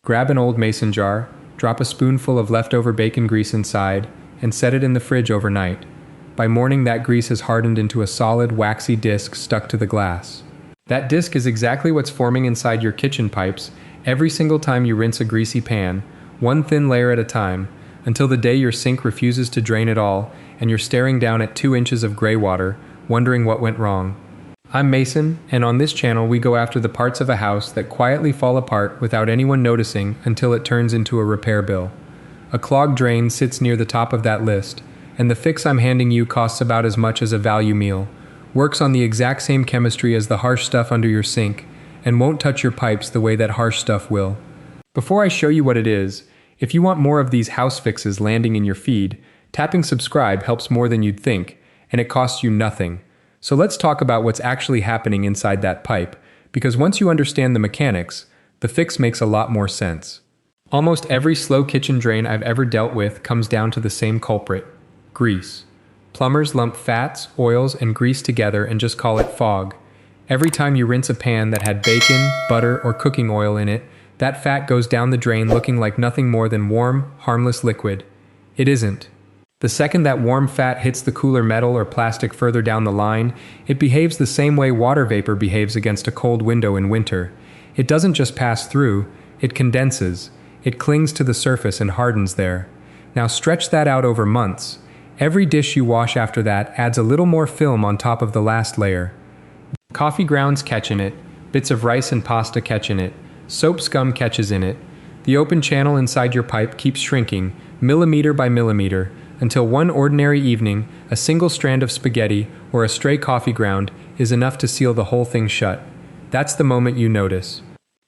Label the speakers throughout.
Speaker 1: Grab an old mason jar, drop a spoonful of leftover bacon grease inside, and set it in the fridge overnight. By morning, that grease has hardened into a solid, waxy disc stuck to the glass. That disc is exactly what's forming inside your kitchen pipes every single time you rinse a greasy pan, one thin layer at a time, until the day your sink refuses to drain it all and you're staring down at 2 inches of gray water, wondering what went wrong. I'm Mason, and on this channel we go after the parts of a house that quietly fall apart without anyone noticing until it turns into a repair bill. A clogged drain sits near the top of that list, and the fix I'm handing you costs about as much as a value meal, works on the exact same chemistry as the harsh stuff under your sink, and won't touch your pipes the way that harsh stuff will. Before I show you what it is, if you want more of these house fixes landing in your feed, tapping subscribe helps more than you'd think, and it costs you nothing. So let's talk about what's actually happening inside that pipe, because once you understand the mechanics, the fix makes a lot more sense. Almost every slow kitchen drain I've ever dealt with comes down to the same culprit: grease. Plumbers lump fats, oils, and grease together and just call it fog. Every time you rinse a pan that had bacon, butter, or cooking oil in it, that fat goes down the drain looking like nothing more than warm, harmless liquid. It isn't. The second that warm fat hits the cooler metal or plastic further down the line, it behaves the same way water vapor behaves against a cold window in winter. It doesn't just pass through, it condenses. It clings to the surface and hardens there. Now stretch that out over months. Every dish you wash after that adds a little more film on top of the last layer. Coffee grounds catch in it, bits of rice and pasta catch in it, soap scum catches in it. The open channel inside your pipe keeps shrinking, millimeter by millimeter, until one ordinary evening, a single strand of spaghetti or a stray coffee ground is enough to seal the whole thing shut. That's the moment you notice.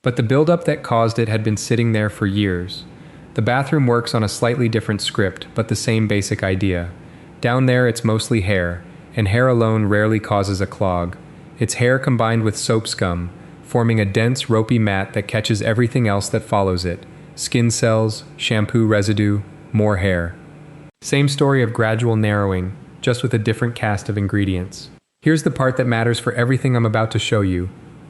Speaker 1: But the buildup that caused it had been sitting there for years. The bathroom works on a slightly different script, but the same basic idea. Down there it's mostly hair, and hair alone rarely causes a clog. It's hair combined with soap scum, forming a dense, ropey mat that catches everything else that follows it: skin cells, shampoo residue, more hair. Same story of gradual narrowing, just with a different cast of ingredients. Here's the part that matters for everything I'm about to show you.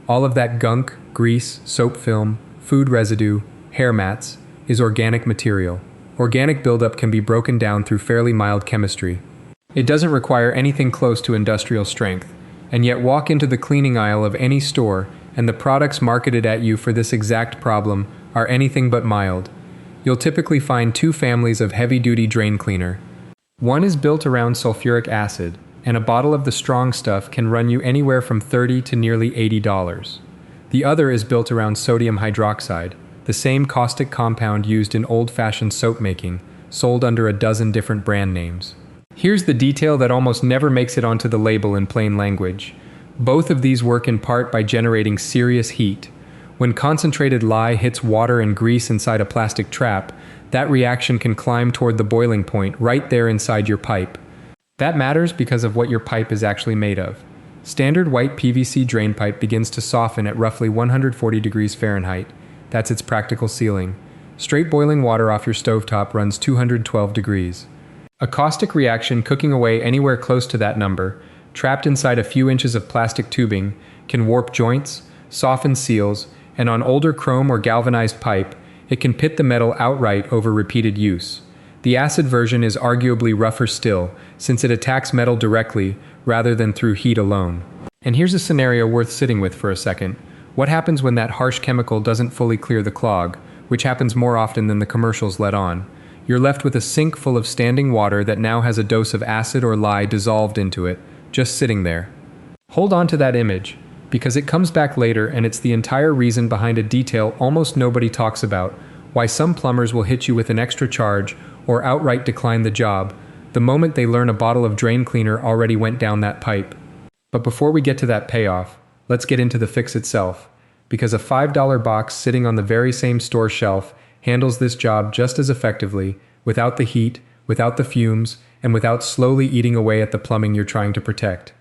Speaker 1: All of that gunk, grease, soap film, food residue, hair mats, is organic material. Organic buildup can be broken down through fairly mild chemistry. It doesn't require anything close to industrial strength, and yet walk into the cleaning aisle of any store and the products marketed at you for this exact problem are anything but mild. You'll typically find 2 families of heavy-duty drain cleaner. One is built around sulfuric acid, and a bottle of the strong stuff can run you anywhere from $30 to nearly $80. The other is built around sodium hydroxide, the same caustic compound used in old-fashioned soap making, sold under a dozen different brand names. Here's the detail that almost never makes it onto the label in plain language. Both of these work in part by generating serious heat. When concentrated lye hits water and grease inside a plastic trap, that reaction can climb toward the boiling point right there inside your pipe. That matters because of what your pipe is actually made of. Standard white PVC drain pipe begins to soften at roughly 140 degrees Fahrenheit. That's its practical ceiling. Straight boiling water off your stovetop runs 212 degrees. A caustic reaction cooking away anywhere close to that number, trapped inside a few inches of plastic tubing, can warp joints, soften seals, and on older chrome or galvanized pipe, it can pit the metal outright over repeated use. The acid version is arguably rougher still, since it attacks metal directly rather than through heat alone. And here's a scenario worth sitting with for a second. What happens when that harsh chemical doesn't fully clear the clog, which happens more often than the commercials let on? You're left with a sink full of standing water that now has a dose of acid or lye dissolved into it, just sitting there. Hold on to that image, because it comes back later and it's the entire reason behind a detail almost nobody talks about: why some plumbers will hit you with an extra charge or outright decline the job the moment they learn a bottle of drain cleaner already went down that pipe. But before we get to that payoff, let's get into the fix itself, because a $5 box sitting on the very same store shelf handles this job just as effectively, without the heat, without the fumes, and without slowly eating away at the plumbing you're trying to protect.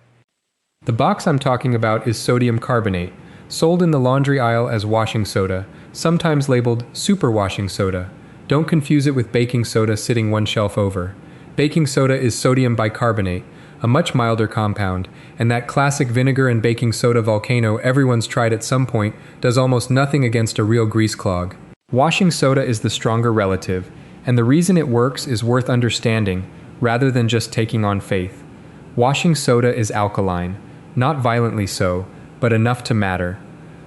Speaker 1: The box I'm talking about is sodium carbonate, sold in the laundry aisle as washing soda, sometimes labeled super washing soda. Don't confuse it with baking soda sitting one shelf over. Baking soda is sodium bicarbonate, a much milder compound, and that classic vinegar and baking soda volcano everyone's tried at some point does almost nothing against a real grease clog. Washing soda is the stronger relative, and the reason it works is worth understanding, rather than just taking on faith. Washing soda is alkaline, not violently so, but enough to matter.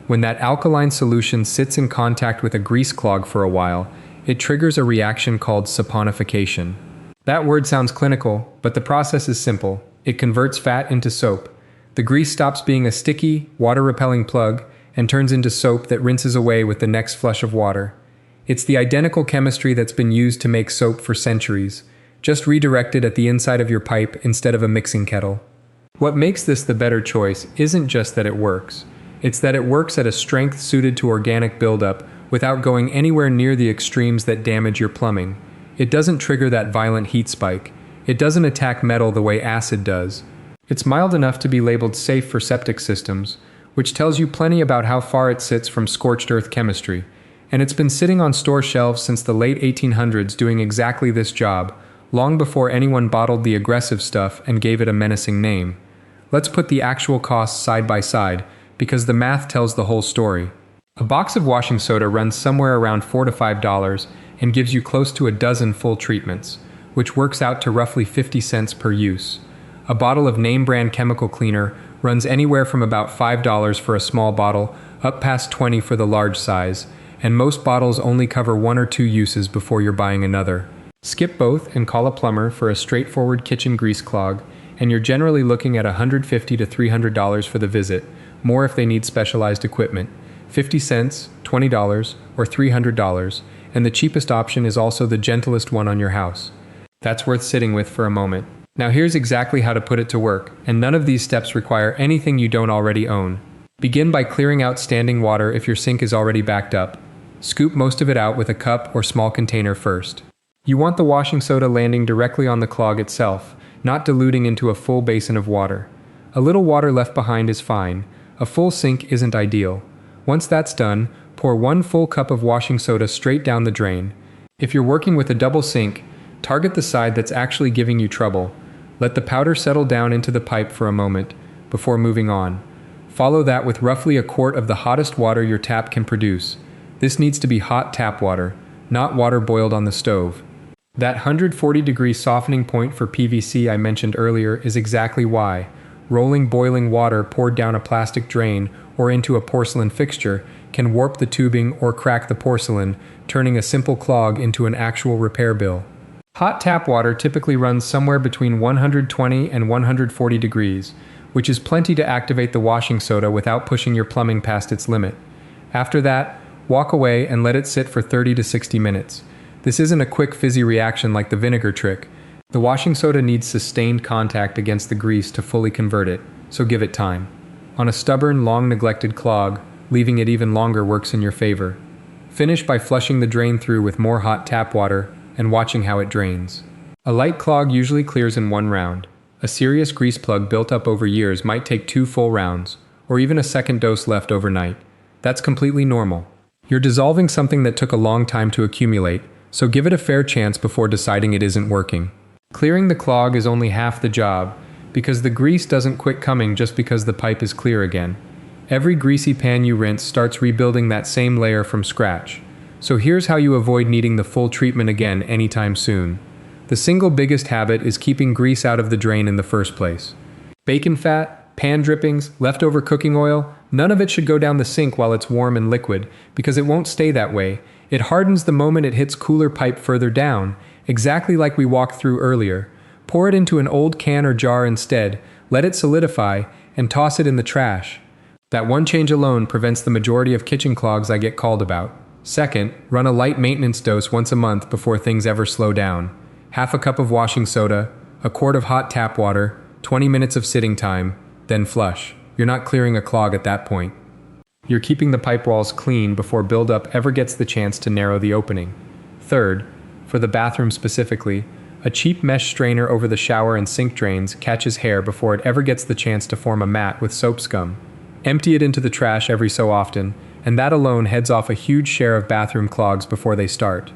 Speaker 1: When that alkaline solution sits in contact with a grease clog for a while, it triggers a reaction called saponification. That word sounds clinical, but the process is simple. It converts fat into soap. The grease stops being a sticky, water-repelling plug and turns into soap that rinses away with the next flush of water. It's the identical chemistry that's been used to make soap for centuries, just redirected at the inside of your pipe instead of a mixing kettle. What makes this the better choice isn't just that it works. It's that it works at a strength suited to organic buildup without going anywhere near the extremes that damage your plumbing. It doesn't trigger that violent heat spike. It doesn't attack metal the way acid does. It's mild enough to be labeled safe for septic systems, which tells you plenty about how far it sits from scorched earth chemistry. And it's been sitting on store shelves since the late 1800s doing exactly this job, long before anyone bottled the aggressive stuff and gave it a menacing name. Let's put the actual costs side by side, because the math tells the whole story. A box of washing soda runs somewhere around $4 to $5 and gives you close to a dozen full treatments, which works out to roughly 50 cents per use. A bottle of name brand chemical cleaner runs anywhere from about $5 for a small bottle up past $20 for the large size, and most bottles only cover 1 or 2 uses before you're buying another. Skip both and call a plumber for a straightforward kitchen grease clog, and you're generally looking at $150 to $300 for the visit, more if they need specialized equipment. 50 cents, $20, or $300, and the cheapest option is also the gentlest one on your house. That's worth sitting with for a moment. Now here's exactly how to put it to work, and none of these steps require anything you don't already own. Begin by clearing out standing water if your sink is already backed up. Scoop most of it out with a cup or small container first. You want the washing soda landing directly on the clog itself, not diluting into a full basin of water. A little water left behind is fine. A full sink isn't ideal. Once that's done, pour 1 full cup of washing soda straight down the drain. If you're working with a double sink, target the side that's actually giving you trouble. Let the powder settle down into the pipe for a moment before moving on. Follow that with roughly a quart of the hottest water your tap can produce. This needs to be hot tap water, not water boiled on the stove. That 140-degree softening point for PVC I mentioned earlier is exactly why. Rolling boiling water poured down a plastic drain or into a porcelain fixture can warp the tubing or crack the porcelain, turning a simple clog into an actual repair bill. Hot tap water typically runs somewhere between 120 and 140 degrees, which is plenty to activate the washing soda without pushing your plumbing past its limit. After that, walk away and let it sit for 30 to 60 minutes. This isn't a quick fizzy reaction like the vinegar trick. The washing soda needs sustained contact against the grease to fully convert it, so give it time. On a stubborn, long-neglected clog, leaving it even longer works in your favor. Finish by flushing the drain through with more hot tap water and watching how it drains. A light clog usually clears in 1 round. A serious grease plug built up over years might take 2 full rounds, or even a second dose left overnight. That's completely normal. You're dissolving something that took a long time to accumulate, so give it a fair chance before deciding it isn't working. Clearing the clog is only half the job, because the grease doesn't quit coming just because the pipe is clear again. Every greasy pan you rinse starts rebuilding that same layer from scratch. So here's how you avoid needing the full treatment again anytime soon. The single biggest habit is keeping grease out of the drain in the first place. Bacon fat, pan drippings, leftover cooking oil, none of it should go down the sink while it's warm and liquid, because it won't stay that way. It hardens the moment it hits cooler pipe further down, exactly like we walked through earlier. Pour it into an old can or jar instead, let it solidify, and toss it in the trash. That one change alone prevents the majority of kitchen clogs I get called about. Second, run a light maintenance dose once a month before things ever slow down. Half a cup of washing soda, a quart of hot tap water, 20 minutes of sitting time, then flush. You're not clearing a clog at that point. You're keeping the pipe walls clean before buildup ever gets the chance to narrow the opening. Third, for the bathroom specifically, a cheap mesh strainer over the shower and sink drains catches hair before it ever gets the chance to form a mat with soap scum. Empty it into the trash every so often, and that alone heads off a huge share of bathroom clogs before they start.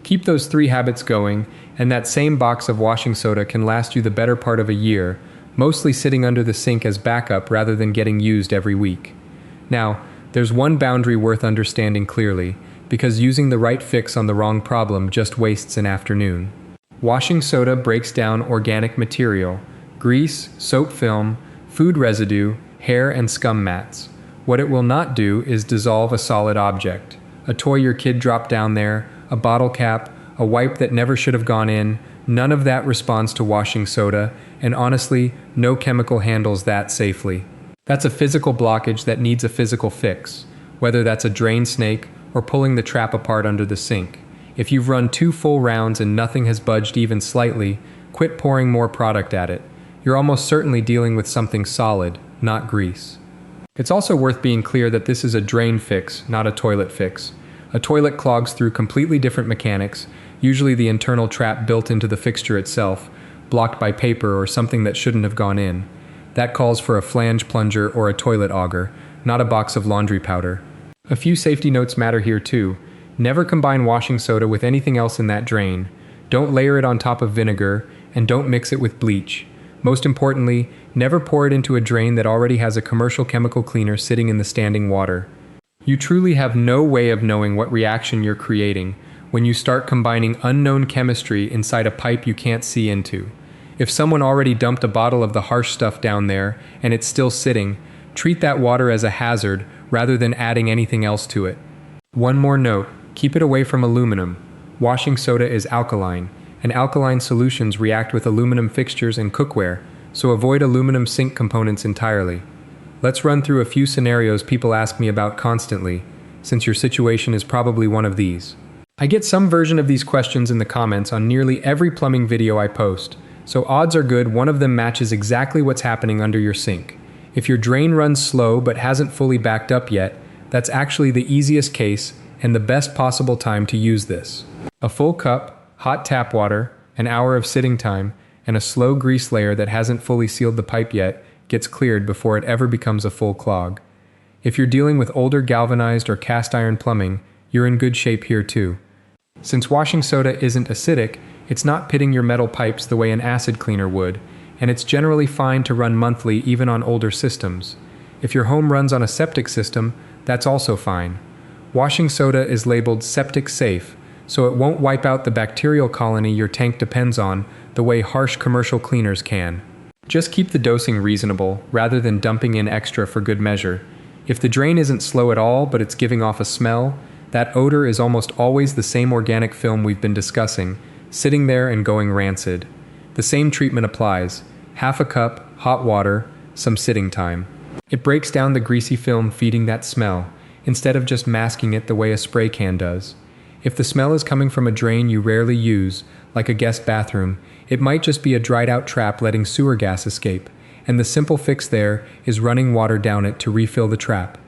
Speaker 1: Keep those 3 habits going, and that same box of washing soda can last you the better part of a year, mostly sitting under the sink as backup rather than getting used every week. Now, there's one boundary worth understanding clearly. because using the right fix on the wrong problem just wastes an afternoon. Washing soda breaks down organic material, grease, soap film, food residue, hair and scum mats. What it will not do is dissolve a solid object. A toy your kid dropped down there, a bottle cap, a wipe that never should have gone in, none of that responds to washing soda, and honestly, no chemical handles that safely. That's a physical blockage that needs a physical fix, whether that's a drain snake or pulling the trap apart under the sink. If you've run 2 full rounds and nothing has budged even slightly, quit pouring more product at it. You're almost certainly dealing with something solid, not grease. It's also worth being clear that this is a drain fix, not a toilet fix. A toilet clogs through completely different mechanics, usually the internal trap built into the fixture itself, blocked by paper or something that shouldn't have gone in. That calls for a flange plunger or a toilet auger, not a box of laundry powder. A few safety notes matter here too. Never combine washing soda with anything else in that drain. Don't layer it on top of vinegar, and don't mix it with bleach. Most importantly, never pour it into a drain that already has a commercial chemical cleaner sitting in the standing water. You truly have no way of knowing what reaction you're creating when you start combining unknown chemistry inside a pipe you can't see into. If someone already dumped a bottle of the harsh stuff down there and it's still sitting, treat that water as a hazard rather than adding anything else to it. One more note, keep it away from aluminum. Washing soda is alkaline, and alkaline solutions react with aluminum fixtures and cookware, so avoid aluminum sink components entirely. Let's run through a few scenarios people ask me about constantly, since your situation is probably one of these. I get some version of these questions in the comments on nearly every plumbing video I post, so odds are good one of them matches exactly what's happening under your sink. If your drain runs slow but hasn't fully backed up yet, that's actually the easiest case and the best possible time to use this. A full cup, hot tap water, an hour of sitting time, and a slow grease layer that hasn't fully sealed the pipe yet gets cleared before it ever becomes a full clog. If you're dealing with older galvanized or cast iron plumbing, you're in good shape here too. Since washing soda isn't acidic, it's not pitting your metal pipes the way an acid cleaner would, and it's generally fine to run monthly even on older systems. If your home runs on a septic system, that's also fine. Washing soda is labeled septic safe, so it won't wipe out the bacterial colony your tank depends on the way harsh commercial cleaners can. Just keep the dosing reasonable, rather than dumping in extra for good measure. If the drain isn't slow at all, but it's giving off a smell, that odor is almost always the same organic film we've been discussing, sitting there and going rancid. The same treatment applies. Half a cup, hot water, some sitting time. It breaks down the greasy film feeding that smell, instead of just masking it the way a spray can does. If the smell is coming from a drain you rarely use, like a guest bathroom, it might just be a dried out trap letting sewer gas escape, and the simple fix there is running water down it to refill the trap.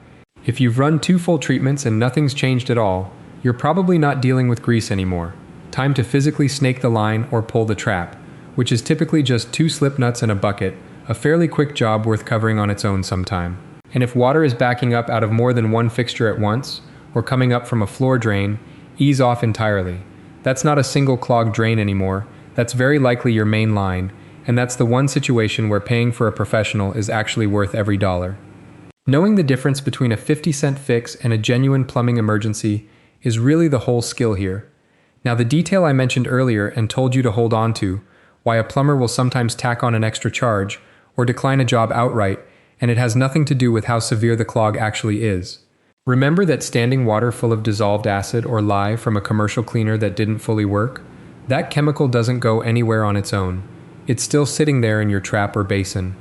Speaker 1: If you've run 2 full treatments and nothing's changed at all, you're probably not dealing with grease anymore. Time to physically snake the line or pull the trap, which is typically just 2 slip nuts and a bucket, a fairly quick job worth covering on its own sometime. And if water is backing up out of more than one fixture at once, or coming up from a floor drain, ease off entirely. That's not a single clogged drain anymore, that's very likely your main line, and that's the one situation where paying for a professional is actually worth every dollar. Knowing the difference between a 50-cent fix and a genuine plumbing emergency is really the whole skill here. Now the detail I mentioned earlier and told you to hold on to, why a plumber will sometimes tack on an extra charge, or decline a job outright, and it has nothing to do with how severe the clog actually is. Remember that standing water full of dissolved acid or lye from a commercial cleaner that didn't fully work? That chemical doesn't go anywhere on its own. It's still sitting there in your trap or basin.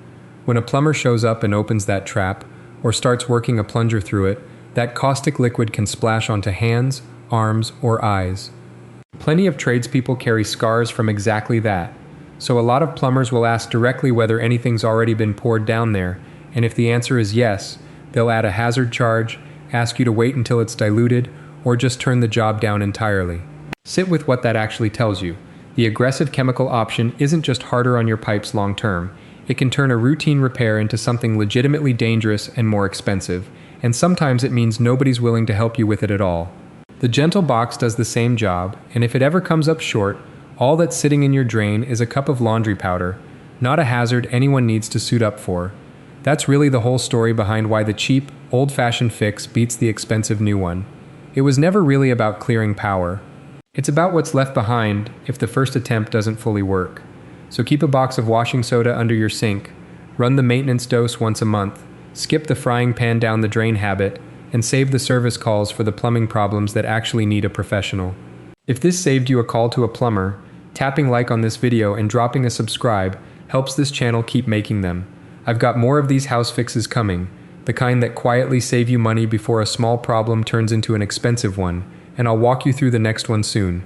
Speaker 1: When a plumber shows up and opens that trap, or starts working a plunger through it, that caustic liquid can splash onto hands, arms, or eyes. Plenty of tradespeople carry scars from exactly that, so a lot of plumbers will ask directly whether anything's already been poured down there, and if the answer is yes, they'll add a hazard charge, ask you to wait until it's diluted, or just turn the job down entirely. Sit with what that actually tells you. The aggressive chemical option isn't just harder on your pipes long term. It can turn a routine repair into something legitimately dangerous and more expensive, and sometimes it means nobody's willing to help you with it at all. The gentle box does the same job, and if it ever comes up short, all that's sitting in your drain is a cup of laundry powder, not a hazard anyone needs to suit up for. That's really the whole story behind why the cheap, old-fashioned fix beats the expensive new one. It was never really about clearing power. It's about what's left behind if the first attempt doesn't fully work. So keep a box of washing soda under your sink, run the maintenance dose once a month, skip the frying pan down the drain habit, and save the service calls for the plumbing problems that actually need a professional. If this saved you a call to a plumber, tapping like on this video and dropping a subscribe helps this channel keep making them. I've got more of these house fixes coming, the kind that quietly save you money before a small problem turns into an expensive one, and I'll walk you through the next one soon.